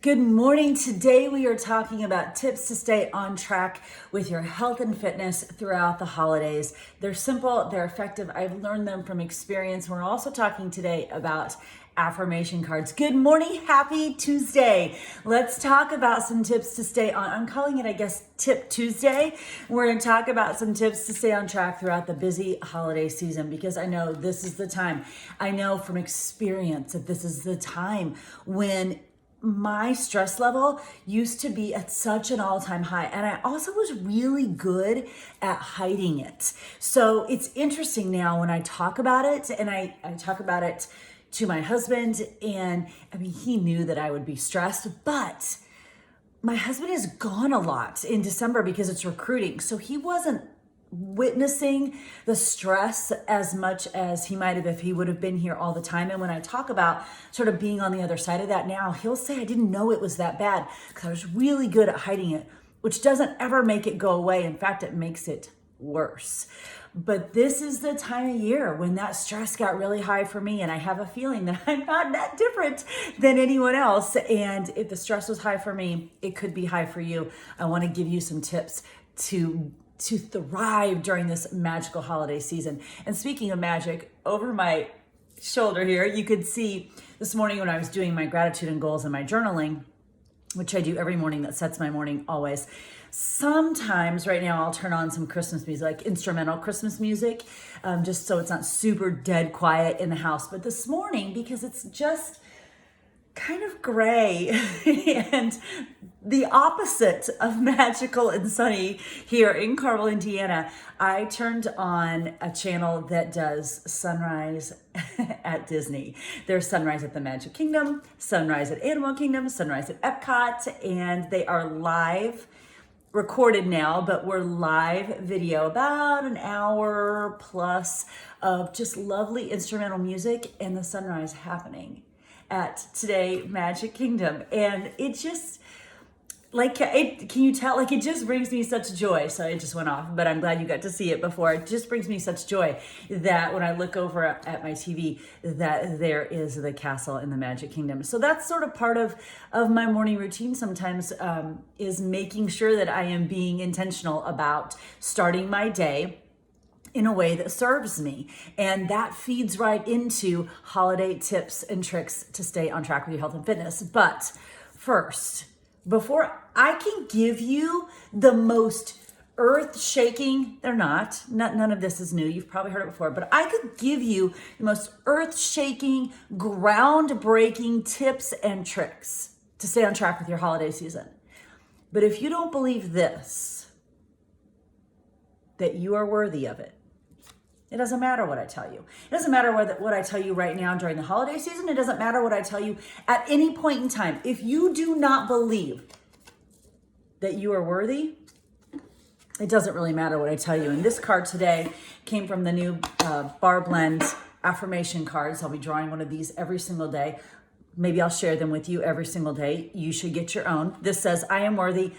Good morning. Today we are talking about tips to stay on track with your health and fitness throughout the holidays. They're simple, they're effective. I've learned them from experience. We're also talking today about affirmation cards. Good morning, happy Tuesday. Let's talk about some tips to stay on. I'm calling it, I guess, Tip Tuesday. We're going to talk about some tips to stay on track throughout the busy holiday season because I know this is the time. I know from experience that this is the time when my stress level used to be at such an all-time high, and I also was really good at hiding it. So it's interesting now when I talk about it, and I talk about it to my husband, and I mean, he knew that I would be stressed, but my husband is gone a lot in December because it's recruiting. So he wasn't witnessing the stress as much as he might have if he would have been here all the time. And when I talk about sort of being on the other side of that now, he'll say, I didn't know it was that bad because I was really good at hiding it, which doesn't ever make it go away. In fact, it makes it worse. But this is the time of year when that stress got really high for me. And I have a feeling that I'm not that different than anyone else. And if the stress was high for me, it could be high for you. I want to give you some tips to thrive during this magical holiday season. And speaking of magic, over my shoulder here, you could see this morning when I was doing my gratitude and goals and my journaling, which I do every morning, that sets my morning always. Sometimes right now I'll turn on some Christmas music, like instrumental Christmas music, just so it's not super dead quiet in the house. But this morning, because it's just kind of gray and the opposite of magical and sunny here in Carmel, Indiana, I turned on a channel that does sunrise at Disney. There's sunrise at the Magic Kingdom, sunrise at Animal Kingdom, sunrise at Epcot, and they are live, recorded now, but we're live video, about an hour plus of just lovely instrumental music and the sunrise happening at today Magic Kingdom. And it just, can you tell, it just brings me such joy. So it just went off, but I'm glad you got to see it before. It just brings me such joy that when I look over at my TV, that there is the castle in the Magic Kingdom. So that's sort of part of my morning routine sometimes, is making sure that I am being intentional about starting my day in a way that serves me. And that feeds right into holiday tips and tricks to stay on track with your health and fitness. But first, before I can give you the most earth-shaking, none of this is new, you've probably heard it before, but I could give you the most earth-shaking, groundbreaking tips and tricks to stay on track with your holiday season. But if you don't believe this, that you are worthy of it, it doesn't matter what I tell you. It doesn't matter what I tell you right now during the holiday season. It doesn't matter what I tell you at any point in time. If you do not believe that you are worthy, it doesn't really matter what I tell you. And this card today came from the new Bar Blend affirmation cards. I'll be drawing one of these every single day. Maybe I'll share them with you every single day. You should get your own. This says, I am worthy.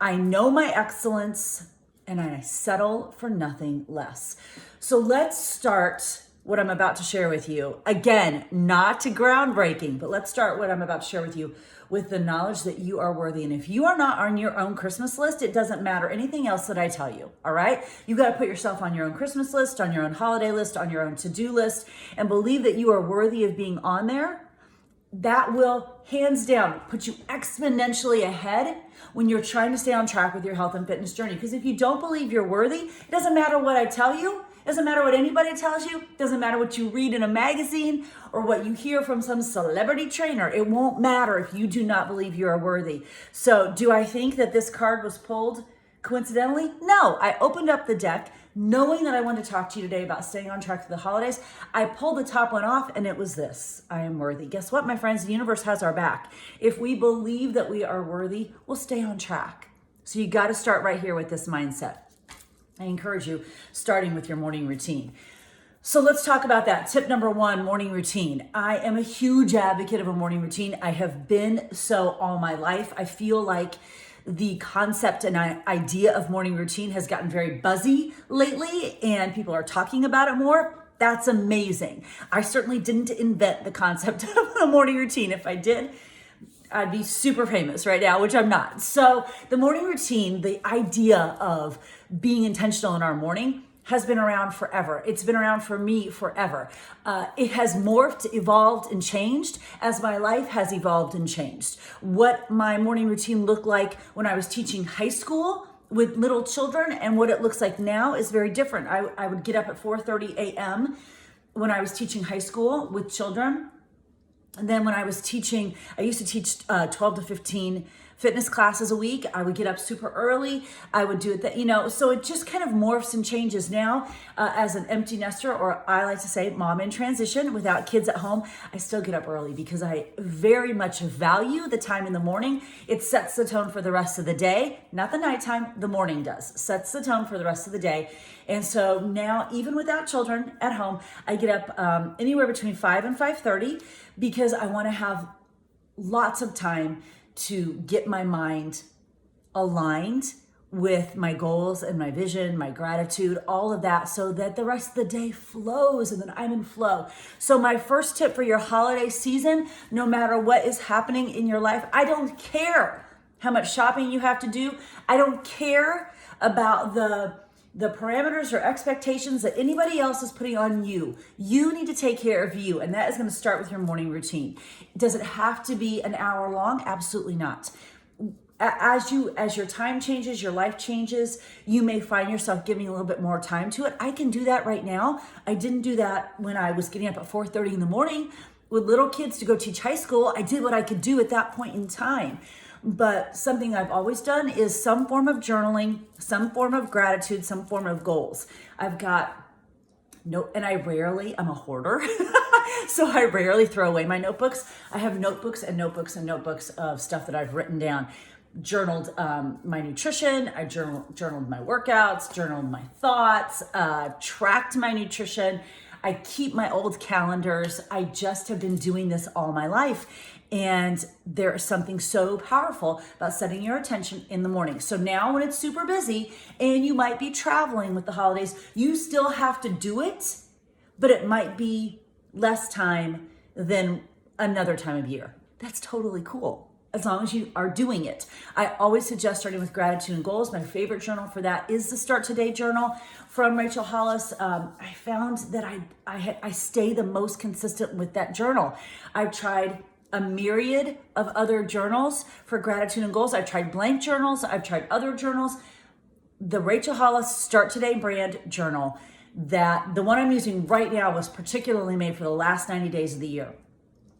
I know my excellence, and I settle for nothing less. So let's start what I'm about to share with you. Again, not groundbreaking, but let's start what I'm about to share with you with the knowledge that you are worthy. And if you are not on your own Christmas list, it doesn't matter anything else that I tell you, all right? You got to put yourself on your own Christmas list, on your own holiday list, on your own to-do list, and believe that you are worthy of being on there. That will, hands down, put you exponentially ahead when you're trying to stay on track with your health and fitness journey. Because if you don't believe you're worthy, it doesn't matter what I tell you. It doesn't matter what anybody tells you. It doesn't matter what you read in a magazine or what you hear from some celebrity trainer. It won't matter if you do not believe you are worthy. So do I think that this card was pulled coincidentally? No. I opened up the deck knowing that I wanted to talk to you today about staying on track for the holidays. I pulled the top one off and it was this: I am worthy. Guess what, my friends? The universe has our back. If we believe that we are worthy, we'll stay on track. So you got to start right here with this mindset. I encourage you, starting with your morning routine. So let's talk about that. Tip number one, morning routine. I am a huge advocate of a morning routine. I have been so all my life. I feel like the concept and idea of morning routine has gotten very buzzy lately and people are talking about it more. That's amazing. I certainly didn't invent the concept of a morning routine. If I did, I'd be super famous right now, which I'm not. So the morning routine, the idea of being intentional in our morning has been around forever. It's been around for me forever. It has morphed, evolved, and changed as my life has evolved and changed. What my morning routine looked like when I was teaching high school with little children and what it looks like now is very different. I would get up at 4:30 a.m. when I was teaching high school with children. And then when I was teaching, I used to teach 12 to 15 fitness classes a week. I would get up super early. I would do it that, so it just kind of morphs and changes now as an empty nester, or I like to say mom in transition without kids at home. I still get up early because I very much value the time in the morning. It sets the tone for the rest of the day, not the nighttime, the morning does. Sets the tone for the rest of the day. And so now, even without children at home, I get up anywhere between 5 and 5:30 because I want to have lots of time to get my mind aligned with my goals and my vision, my gratitude, all of that, so that the rest of the day flows and then I'm in flow. So my first tip for your holiday season, no matter what is happening in your life, I don't care how much shopping you have to do. I don't care about the parameters or expectations that anybody else is putting on you. You need to take care of you, and that is going to start with your morning routine. Does it have to be an hour long? Absolutely not. As your time changes, your life changes, you may find yourself giving a little bit more time to it. I can do that right now. I didn't do that when I was getting up at 4:30 in the morning with little kids to go teach high school. I did what I could do at that point in time. But something I've always done is some form of journaling, some form of gratitude, some form of goals. I've got and I'm a hoarder. So I rarely throw away my notebooks. I have notebooks and notebooks and notebooks of stuff that I've written down. Journaled my nutrition, I journaled my workouts, journaled my thoughts, tracked my nutrition. I keep my old calendars. I just have been doing this all my life. And there is something so powerful about setting your attention in the morning. So now when it's super busy and you might be traveling with the holidays, you still have to do it, but it might be less time than another time of year. That's totally cool, as long as you are doing it. I always suggest starting with gratitude and goals. My favorite journal for that is the Start Today journal from Rachel Hollis. I found that I stay the most consistent with that journal. I've tried a myriad of other journals for gratitude and goals. I've tried blank journals. I've tried other journals. The Rachel Hollis Start Today brand journal, that the one I'm using right now was particularly made for the last 90 days of the year.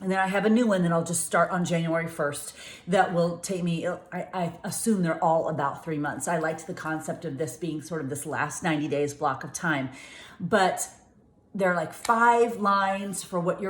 And then I have a new one that I'll just start on January 1st that will take me, I assume they're all about 3 months. I liked the concept of this being sort of this last 90 days block of time. But there are like 5 lines for what you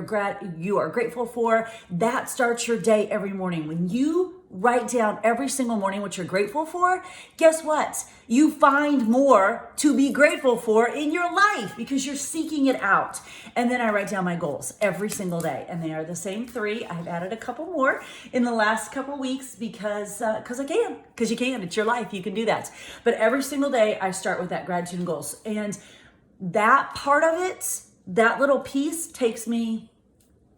are grateful for. That starts your day every morning. When you write down every single morning what you're grateful for, guess what? You find more to be grateful for in your life because you're seeking it out. And then I write down my goals every single day, and they are the same 3. I've added a couple more in the last couple weeks because I can. Because you can. It's your life. You can do that. But every single day I start with that gratitude and goals. And that part of it, that little piece takes me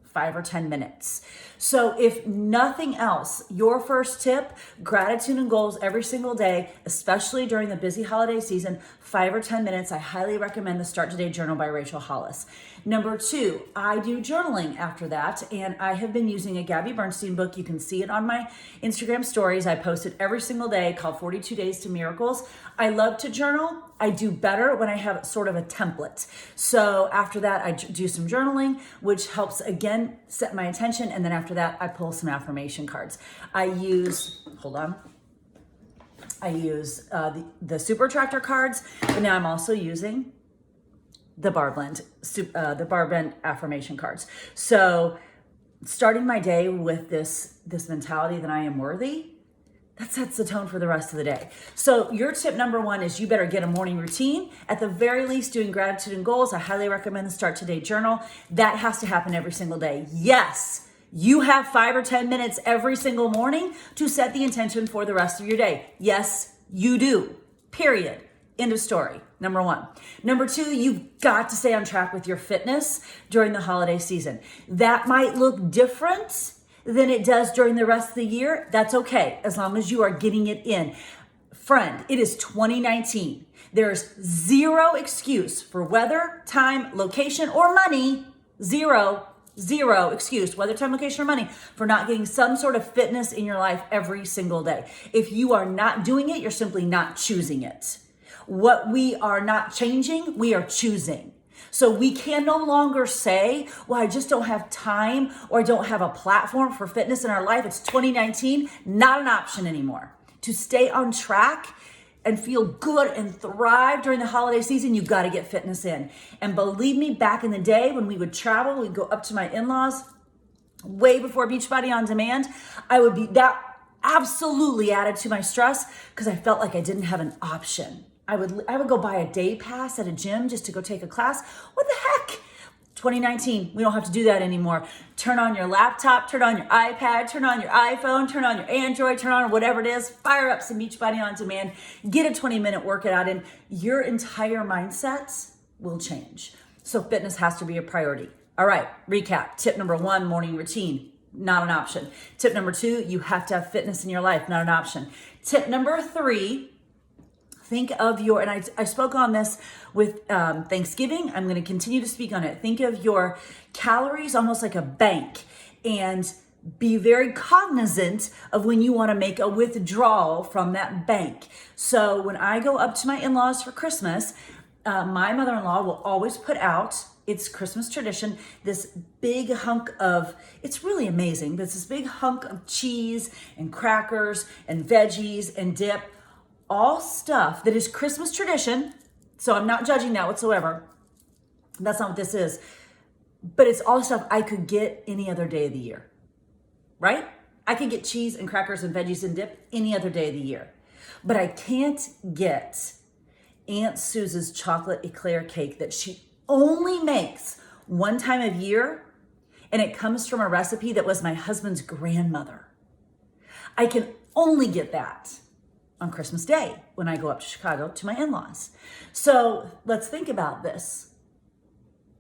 5 or 10 minutes. So if nothing else, your first tip, gratitude and goals every single day, especially during the busy holiday season, 5 or 10 minutes. I highly recommend the Start Today journal by Rachel Hollis. Number 2, I do journaling after that, and I have been using a Gabby Bernstein book. You can see it on my Instagram stories. I post it every single day, called 42 Days to Miracles. I love to journal. I do better when I have sort of a template. So after that, I do some journaling, which helps, again, set my attention. And then after that, I pull some affirmation cards. I use the Super Attractor cards, but now I'm also using the Bar Blend affirmation cards. So starting my day with this mentality that I am worthy, that sets the tone for the rest of the day. So your tip number 1 is you better get a morning routine. At the very least, doing gratitude and goals. I highly recommend the Start Today journal. That has to happen every single day. Yes, you have 5 or 10 minutes every single morning to set the intention for the rest of your day. Yes, you do. Period. End of story. Number 1. Number 2, you've got to stay on track with your fitness during the holiday season. That might look different than it does during the rest of the year, that's okay, as long as you are getting it in. Friend, it is 2019. There's zero excuse for weather, time, location, or money. Zero excuse, whether time, location, or money, for not getting some sort of fitness in your life every single day. If you are not doing it, you're simply not choosing it. What we are not changing, we are choosing. So we can no longer say, well, I just don't have time or I don't have a platform for fitness in our life. It's 2019, not an option anymore. To stay on track and feel good and thrive during the holiday season, you've got to get fitness in. And believe me, back in the day when we would travel, we'd go up to my in-laws way before Beachbody On Demand. That absolutely added to my stress because I felt like I didn't have an option. I would go buy a day pass at a gym just to go take a class. What the heck? 2019, we don't have to do that anymore. Turn on your laptop, turn on your iPad, turn on your iPhone, turn on your Android, turn on whatever it is, fire up some Beachbody On Demand, get a 20-minute workout in. Your entire mindset will change. So fitness has to be a priority. All right, recap. Tip number 1, morning routine, not an option. Tip number 2, you have to have fitness in your life, not an option. Tip number 3, think of your, and I spoke on this with Thanksgiving. I'm going to continue to speak on it. Think of your calories almost like a bank and be very cognizant of when you want to make a withdrawal from that bank. So when I go up to my in-laws for Christmas, my mother-in-law will always put out, it's Christmas tradition, this big hunk of, it's really amazing, but it's this big hunk of cheese and crackers and veggies and dip, all stuff that is Christmas tradition. So I'm not judging that whatsoever. That's not what this is. But it's all stuff I could get any other day of the year, right? I could get cheese and crackers and veggies and dip any other day of the year. But I can't get Aunt Susan's chocolate eclair cake that she only makes one time of year. And it comes from a recipe that was my husband's grandmother. I can only get that on Christmas Day when I go up to Chicago to my in-laws. So let's think about this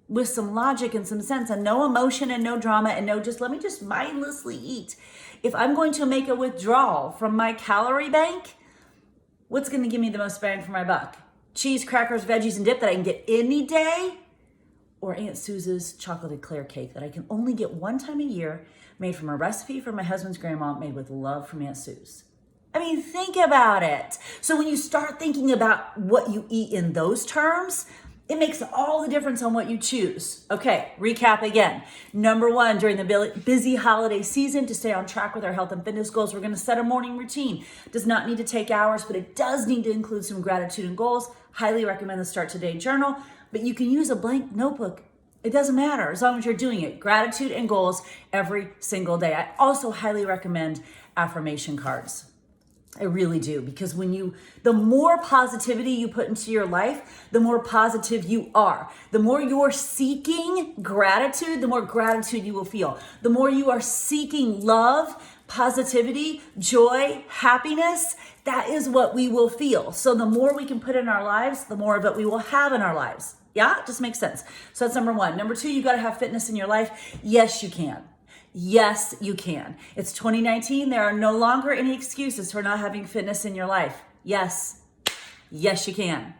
with some logic and some sense and no emotion and no drama and no just let me just mindlessly eat. If I'm going to make a withdrawal from my calorie bank, what's going to give me the most bang for my buck? Cheese, crackers, veggies, and dip that I can get any day, or Aunt Susan's chocolate eclair cake that I can only get one time a year, made from a recipe from my husband's grandma, made with love from Aunt Suze. I mean, think about it. So when you start thinking about what you eat in those terms, it makes all the difference on what you choose. Okay, recap again. Number 1, during the busy holiday season, to stay on track with our health and fitness goals, we're going to set a morning routine. Does not need to take hours, but it does need to include some gratitude and goals. Highly recommend the Start Today journal, but you can use a blank notebook. It doesn't matter as long as you're doing it. Gratitude and goals every single day. I also highly recommend affirmation cards. I really do, because the more positivity you put into your life, the more positive you are. The more you're seeking gratitude, the more gratitude you will feel. The more you are seeking love, positivity, joy, happiness, that is what we will feel. So the more we can put in our lives, the more of it we will have in our lives. Yeah, it just makes sense. So that's number 1. Number 2, you got to have fitness in your life. Yes, you can. Yes, you can. It's 2019. There are no longer any excuses for not having fitness in your life. Yes, you can.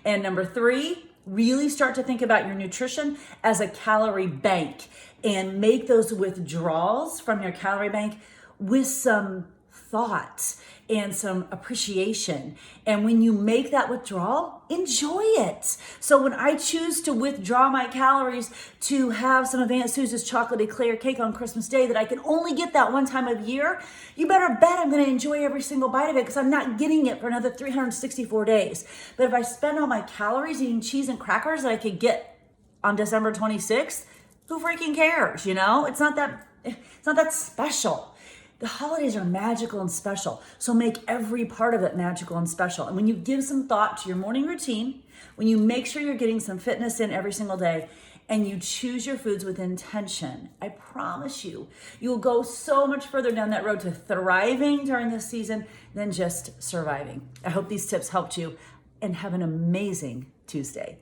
And number 3, really start to think about your nutrition as a calorie bank and make those withdrawals from your calorie bank with some thought and some appreciation. And when you make that withdrawal, enjoy it. So when I choose to withdraw my calories to have some of Aunt Susan's chocolate eclair cake on Christmas Day that I can only get that one time of year, you better bet I'm going to enjoy every single bite of it because I'm not getting it for another 364 days. But if I spend all my calories eating cheese and crackers that I could get on December 26th, who freaking cares? It's not that special. The holidays are magical and special, so make every part of it magical and special. And when you give some thought to your morning routine, when you make sure you're getting some fitness in every single day, and you choose your foods with intention, I promise you will go so much further down that road to thriving during this season than just surviving. I hope these tips helped you, and have an amazing Tuesday.